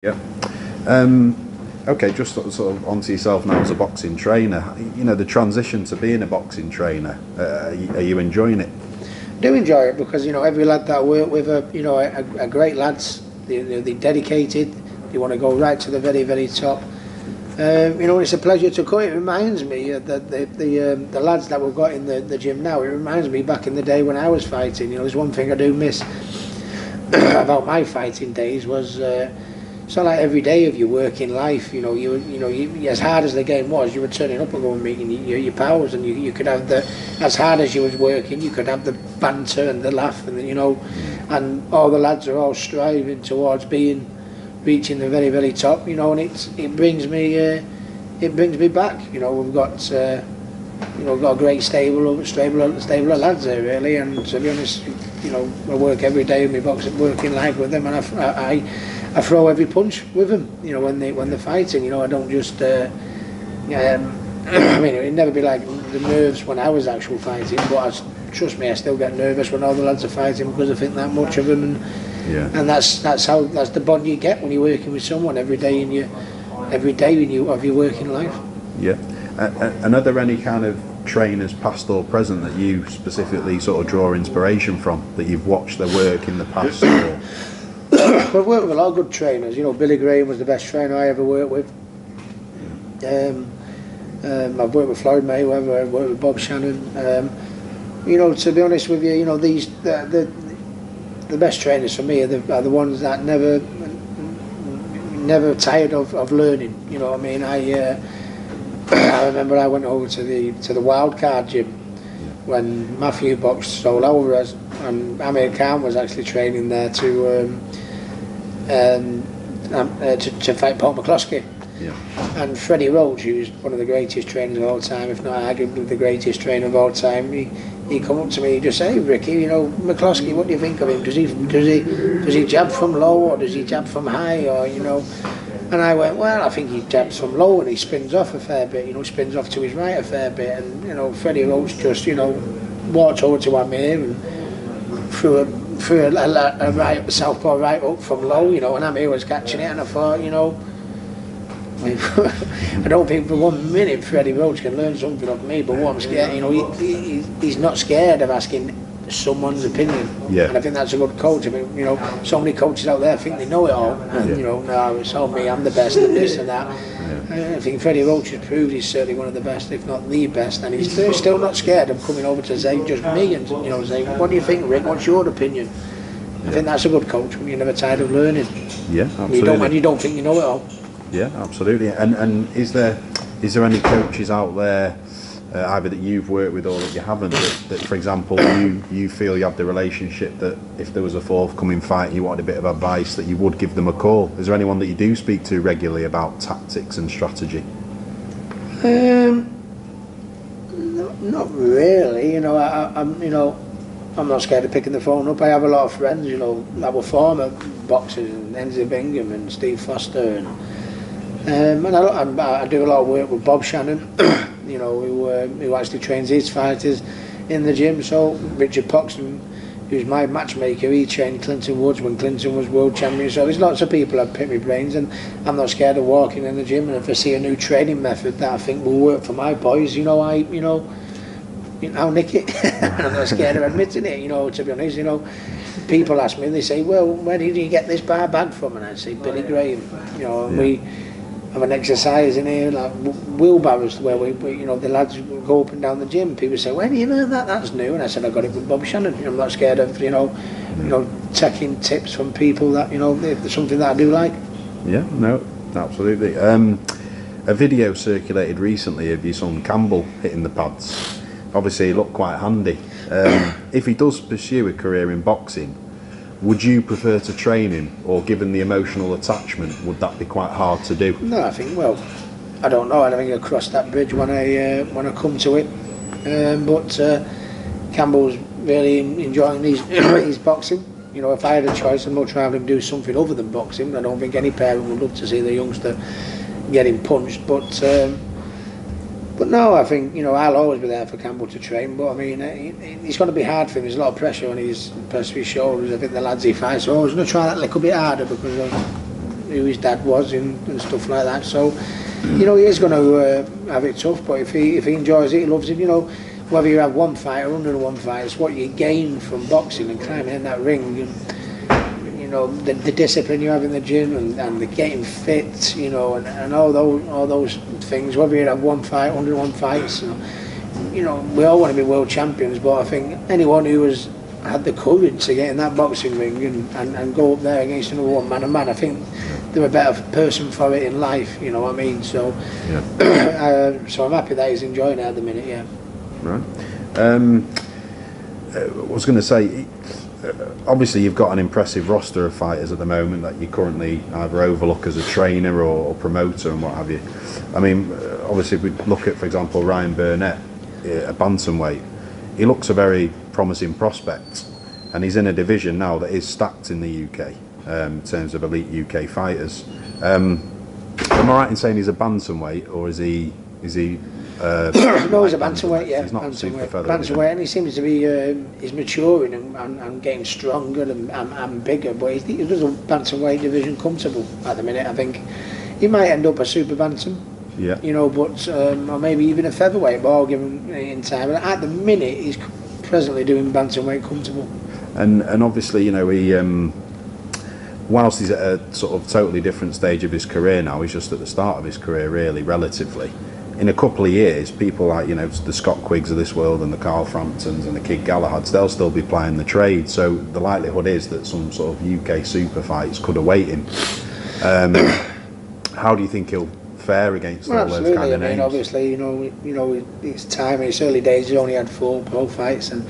Yeah. Okay, just sort of onto yourself now as a boxing trainer. You know, the transition to being a boxing trainer, are you enjoying it? I do enjoy it because every lad that I work with are great lads. They're dedicated. They want to go right to the very, very top. It's a pleasure to cut. It reminds me that the lads that we've got in the gym now. It reminds me back in the day when I was fighting. There's one thing I do miss about my fighting days was. It's not like every day of your working life, you as hard as the game was, you were turning up and going meeting your pals, and you could have as hard as you was working, you could have the banter and the laugh, and and all the lads are all striving towards reaching the very, very top, and it brings me back. We've got we've got a great stable of lads there really, and to be honest, I work every day in my working life with them, and I throw every punch with them, when they're fighting. I don't just. I mean, it'd never be like the nerves when I was actual fighting, but trust me, I still get nervous when all the lads are fighting because I think that much of them, and that's the bond you get when you're working with someone every day of your working life. Yeah. And are there any kind of trainers, past or present, that you specifically sort of draw inspiration from, that you've watched their work in the past? Or? I've worked with a lot of good trainers. Billy Graham was the best trainer I ever worked with. I've worked with Floyd Mayweather. I've worked with Bob Shannon. To be honest with you, the best trainers for me are the ones that never tired of learning. I mean, I remember I went over to the Wildcard gym when Matthew boxed Saul Alvarez, and Amir Khan was actually training there to fight Paul McCloskey. Yeah. And Freddie Roach, who's one of the greatest trainers of all time, if not arguably the greatest trainer of all time, he come up to me and just say, "Hey Ricky, McCloskey, what do you think of him? Does he jab from low, or does he jab from high, or And I went, well, I think he jabs from low and he spins off a fair bit, spins off to his right a fair bit, and Freddie Roach just walked over to Amir and threw a right southpaw right up from low, and Amir was catching it, and I thought, I don't think for 1 minute Freddie Roach can learn something off me, but what I'm scared, he's not scared of asking someone's opinion. Yeah. And I think that's a good coach. I mean, so many coaches out there think they know it all, and no, it's all me, I'm the best at this and that. Yeah. I think Freddie Roach has proved he's certainly one of the best, if not the best, and he's still not scared of coming over to say just me and say, what do you think, Rick? What's your opinion? I think that's a good coach when you're never tired of learning. Yeah, absolutely. You don't think you know it all. Yeah, absolutely. And is there any coaches out there, either that you've worked with or that you haven't, that for example, you feel you have the relationship that if there was a forthcoming fight, you wanted a bit of advice, that you would give them a call? Is there anyone that you do speak to regularly about tactics and strategy? Not really. I'm not scared of picking the phone up. I have a lot of friends, that were former boxers, and Enzi Bingham and Steve Foster, and I do a lot of work with Bob Shannon, who actually trains his fighters in the gym. So Richard Poxton, who's my matchmaker, he trained Clinton Woods when Clinton was world champion. So there's lots of people that pick my brains, and I'm not scared of walking in the gym. And if I see a new training method that I think will work for my boys, I'll nick it. And I'm not scared of admitting it. To be honest, people ask me, they say, well, where did you get this bar bag from? And I say, Billy Graham. And we have an exercise in here, like wheelbarrows, where we the lads go up and down the gym. People say, where do you learn that? That's new. And I said, I got it with Bob Shannon. I'm not scared of taking tips from people that if there's something that I do like. Yeah, no, absolutely. A video circulated recently of your son Campbell hitting the pads. Obviously he looked quite handy. If he does pursue a career in boxing, would you prefer to train him, or given the emotional attachment, would that be quite hard to do? No, I think, I don't know. I think I'll cross that bridge when I come to it. But Campbell's really enjoying his boxing. If I had a choice, I'd much rather him do something other than boxing. I don't think any parent would love to see their youngster getting punched. But no, I think I'll always be there for Campbell to train. But I mean, it's going to be hard for him. There's a lot of pressure on his shoulders. I think the lads he fights are always going to try that little bit harder because who his dad was and stuff like that. So, you know, he is going to have it tough. But if he enjoys it, he loves it. You know, whether you have one fight or 101 fights, what you gain from boxing and climbing in that ring, and, you know, the discipline you have in the gym and the getting fit, you know, and all those things. Whether you have one fight, 101 fights, you know, we all want to be world champions. But I think anyone who has had the courage to get in that boxing ring and go up there against another one man, I think they're a better person for it in life, you know what I mean? So, yeah. So I'm happy that he's enjoying it at the minute, yeah. Right. I was going to say, obviously you've got an impressive roster of fighters at the moment that you currently either overlook as a trainer or promoter and what have you. I mean, obviously if we look at, for example, Ryan Burnett, a bantamweight, he looks a very promising prospect, and he's in a division now that is stacked in the UK in terms of elite UK fighters. Am I right in saying he's a bantamweight, or is he? No, he's a bantamweight. Yeah, he's not super featherweight. Bantamweight, and he seems to be he's maturing and getting stronger and bigger. But he does a bantamweight division comfortable at the minute. I think he might end up a super bantam. Yeah. You know, but or maybe even a featherweight ball given in time. But at the minute, he's presently doing bantamweight comfortable. And obviously, you know, he whilst he's at a sort of totally different stage of his career now, he's just at the start of his career, really, relatively. In a couple of years, people like, you know, the Scott Quiggs of this world and the Carl Framptons and the Kid Galahads, they'll still be playing the trade. So the likelihood is that some sort of UK super fights could await him. How do you think he'll fare against all those kind of names? Obviously, you know, it's time. In his early days, he only had 4 pro fights, and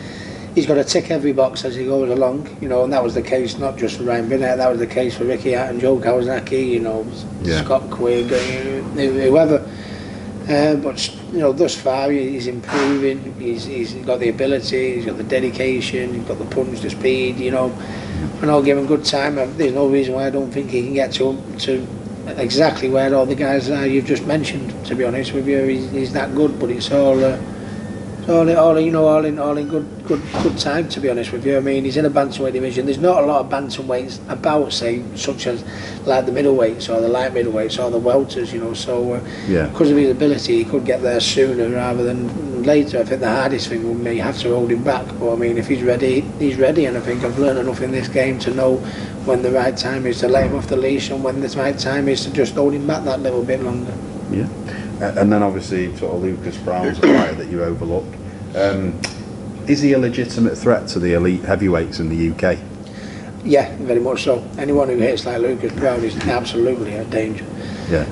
he's got to tick every box as he goes along. You know, and that was the case not just for Ryan Burnett. That was the case for Ricky Hatton, Joe Kawasaki. You know, Scott Quigg, whoever. But you know, thus far he's improving. He's got the ability, he's got the dedication, he's got the punch, the speed. You know, and I'll give him good time. There's no reason why I don't think he can get to exactly where all the guys are you've just mentioned. To be honest with you, he's that good. But it's all in good time. To be honest with you, I mean, he's in a bantamweight division. There's not a lot of bantamweights about, say, such as like the middleweights or the light middleweights or the welters. You know, so because of his ability, he could get there sooner rather than later. I think the hardest thing would be have to hold him back. But I mean, if he's ready, he's ready. And I think I've learned enough in this game to know when the right time is to let him off the leash and when the right time is to just hold him back that little bit longer. Yeah. And then obviously sort of Lucas Brown's a fighter that you overlooked. Is he a legitimate threat to the elite heavyweights in the UK? Yeah, very much so. Anyone who hits like Lucas Brown is absolutely a danger. Yeah.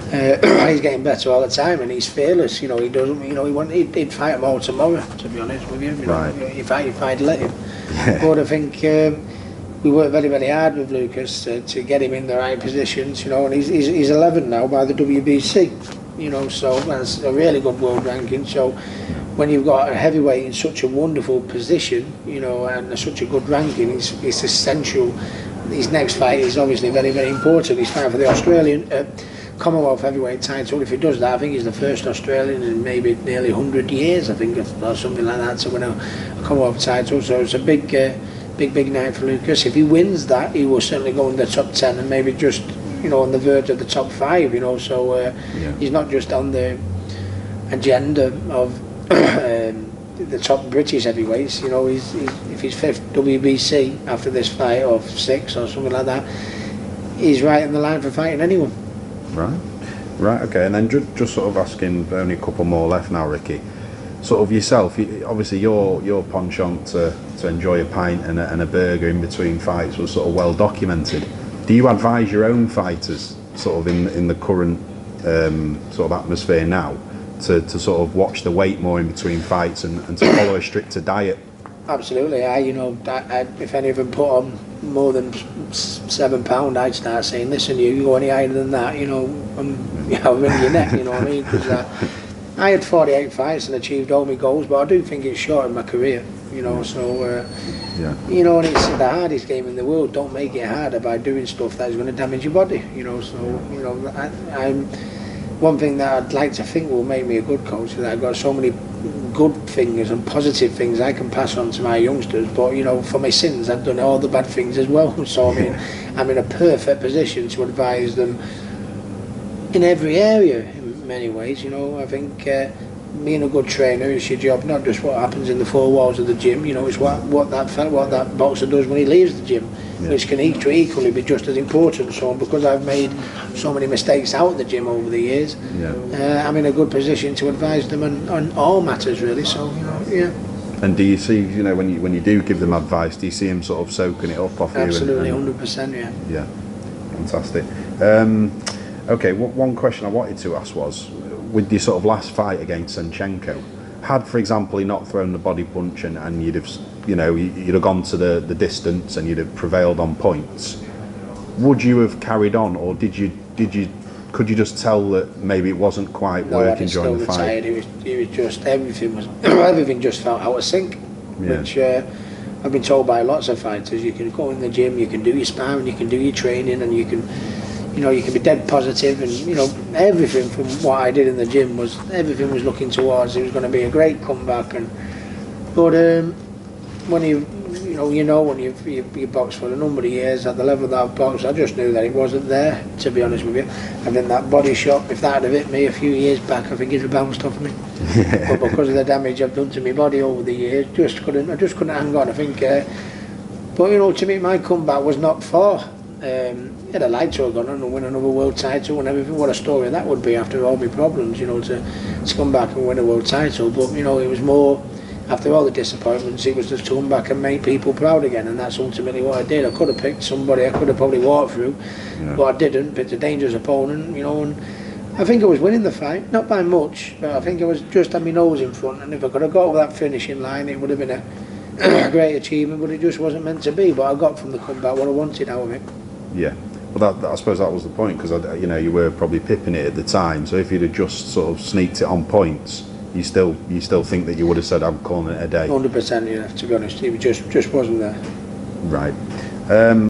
He's getting better all the time, and he's fearless. You know, he doesn't. You know, he'd fight them all tomorrow. To be honest with you, right. If I'd let him. Yeah. But I think we worked very, very hard with Lucas to get him in the right positions. You know, and he's 11 now by the WBC. You know, so that's a really good world ranking. So when you've got a heavyweight in such a wonderful position, you know, and such a good ranking, it's essential. His next fight is obviously very, very important. He's fighting for the Australian Commonwealth heavyweight title. If he does that, I think he's the first Australian in maybe nearly 100 years, I think, or something like that, to win a Commonwealth title. So it's a big night for Lucas. If he wins that, he will certainly go in the top 10 and maybe just, you know, on the verge of the top 5. You know, so he's not just on the agenda of the top British heavyweights. You know, if he's 5th WBC after this fight, or 6th or something like that, he's right in the line for fighting anyone. Right, okay. And then just sort of asking, only a couple more left now, Ricky. Sort of yourself, obviously your penchant to enjoy a pint and a burger in between fights was sort of well documented. Do you advise your own fighters, sort of in the current sort of atmosphere now, to sort of watch the weight more in between fights and to follow a stricter diet? Absolutely. If any of them put on more than £7, I'd start saying, listen, you go any higher than that, you know, I'll wring your neck, you know what I mean? Because I had 48 fights and achieved all my goals, but I do think it's shortened my career, you know, so, you know, and it's the hardest game in the world. Don't make it harder by doing stuff that's going to damage your body, you know, so, you know, one thing that I'd like to think will make me a good coach is that I've got so many good things and positive things I can pass on to my youngsters, but you know, for my sins I've done all the bad things as well, so I mean I'm in a perfect position to advise them in every area in many ways. You know, I think being a good trainer is your job, not just what happens in the four walls of the gym. You know, it's what that boxer does when he leaves the gym, which can equally be just as important. So because I've made so many mistakes out of the gym over the years, I'm in a good position to advise them on all matters really. So you know, yeah. And do you see, you know, when you do give them advice, do you see them sort of soaking it up off you? Absolutely, 100%, yeah. Yeah, fantastic. Okay, one question I wanted to ask was, with your sort of last fight against Senchenko, had, for example, he not thrown the body punch and you'd have, you know, you'd have gone to the distance and you'd have prevailed on points, would you have carried on, or could you just tell that maybe it wasn't quite working during the fight? It was just everything just felt out of sync, which I've been told by lots of fighters. You can go in the gym, you can do your sparring, you can do your training, and you can be dead positive, and you know, everything from what I did in the gym was looking towards it was going to be a great comeback. But when when you've boxed for a number of years at the level that I've boxed, I just knew that it wasn't there, to be honest with you. And then that body shot, if that had hit me a few years back, I think it'd have bounced off me. But because of the damage I've done to my body over the years, I just couldn't hang on. I think, but you know, to me, my comeback was not far. I'd have liked to have gone on and win another world title and everything. What a story that would be after all my problems, you know, to come back and win a world title. But you know, it was more, after all the disappointments, it was just to come back and make people proud again, and that's ultimately what I did. I could have picked somebody I could have probably walked through, but I didn't. Picked a dangerous opponent, you know, and I think I was winning the fight, not by much, but I think I was just had my nose in front, and if I could have got over that finishing line, it would have been a great achievement, but it just wasn't meant to be. But I got from the comeback what I wanted out of it. Yeah. Well, I suppose that was the point, because you know, you were probably pipping it at the time. So if you'd have just sort of sneaked it on points, you still think that you would have said, "I'm calling it a day." 100%, yeah. To be honest, it just wasn't there. Right.